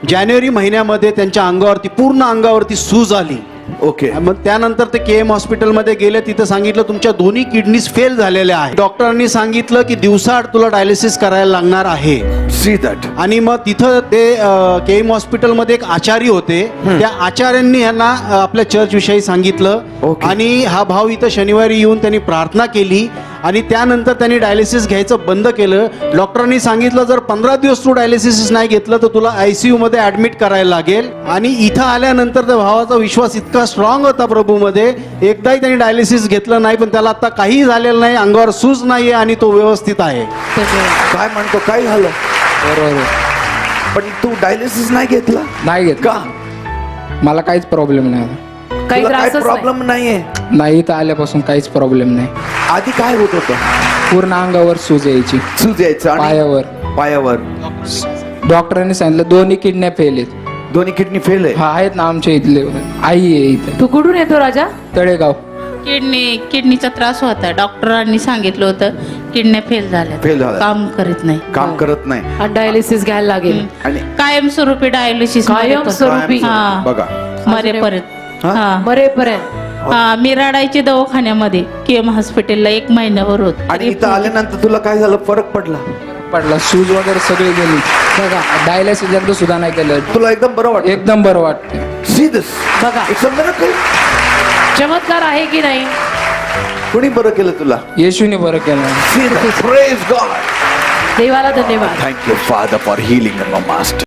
जानेवारी महिन्यामध्ये त्यांच्या अंगावरती पूर्ण अंगावरती सूज आली. ओके. मग त्यानंतर ते KM हॉस्पिटलमध्ये गेले. तिथं सांगितलं तुमच्या दोन्ही किडनीज फेल झालेल्या आहेत. डॉक्टरांनी सांगितलं की दिवसाआड तुला डायलिसिस करायला लागणार आहे. See that. आणि मग तिथं ते KM हॉस्पिटलमध्ये एक आचार्य होते. त्या आचार्यांनी यांना आपल्या चर्च विषयी सांगितलं. ओके. आणि हा भाव इथं शनिवारी येऊन त्यांनी प्रार्थना केली आणि त्यानंतर त्यांनी डायलिसिस घ्यायचं बंद केलं. डॉक्टरांनी सांगितलं जर 15 दिवस तू डायलिसिस नाही घेतलं तर तुला ICU मध्ये ऍडमिट करायला लागेल. आणि इथं आल्यानंतर त्या भावाचा विश्वास इतका स्ट्रॉंग होता प्रभूमध्ये. एकदाही त्यांनी डायलिसिस घेतलं नाही, पण त्याला आता काही झालेलं नाही, अंगावर सूज नाहीये आणि तो व्यवस्थित आहे. काय म्हणतो, काय झालं? बरोबर. पण तू डायलिसिस नाही घेतला? नाही घेत का? मला काहीच प्रॉब्लेम नाही. काही तुला काय त्रासच प्रॉब्लेम नाहीये? नाही इथं आल्यापासून काहीच प्रॉब्लेम नाही. आधी काय होत होतं? पूर्ण अंगावर सूज यायची, सूज यायचं आणि पायावर. पायावर डॉक्टरांनी सांगितलं दोन्ही किडन्या फेल आहेत. दोन्ही किडनी फेल आहे. हा आहेत ना आमच्या इथले. आई आहे इथे तू कुठून येतो राजा? तळेगाव. किडनीचा त्रास होता. डॉक्टरांनी सांगितलं होतं किडन्या फेल झाल्या, फेल झाल्या. काम करीत नाही. काम करत नाही आणि डायलिसिस घ्यायला लागेल. आणि कायमस्वरूपी डायलिसिस कायमस्वरूपी. हा. बघा मरेपर्यंत. हा? हा मरेपर्यंत. हा, मी रडायचे दवाखान्यामध्ये KM हॉस्पिटलला 1 महिन्यावर होत. आणि इथं आल्यानंतर तुला काय झालं? फरक पडला? सूज वगैरे सगळी गेली. बघा डायलिसिस एकदा सुद्धा नाही केलं. तुला एकदम बरं वाटलं? एकदम बरं वाटतं. See this. बघा It's a miracle. चमत्कार आहे की नाही? कोणी बरं केलं तुला? येशूने बरं केलं. See that. Praise God. देवाला धन्यवाद. Thank you, Father, for healing our master.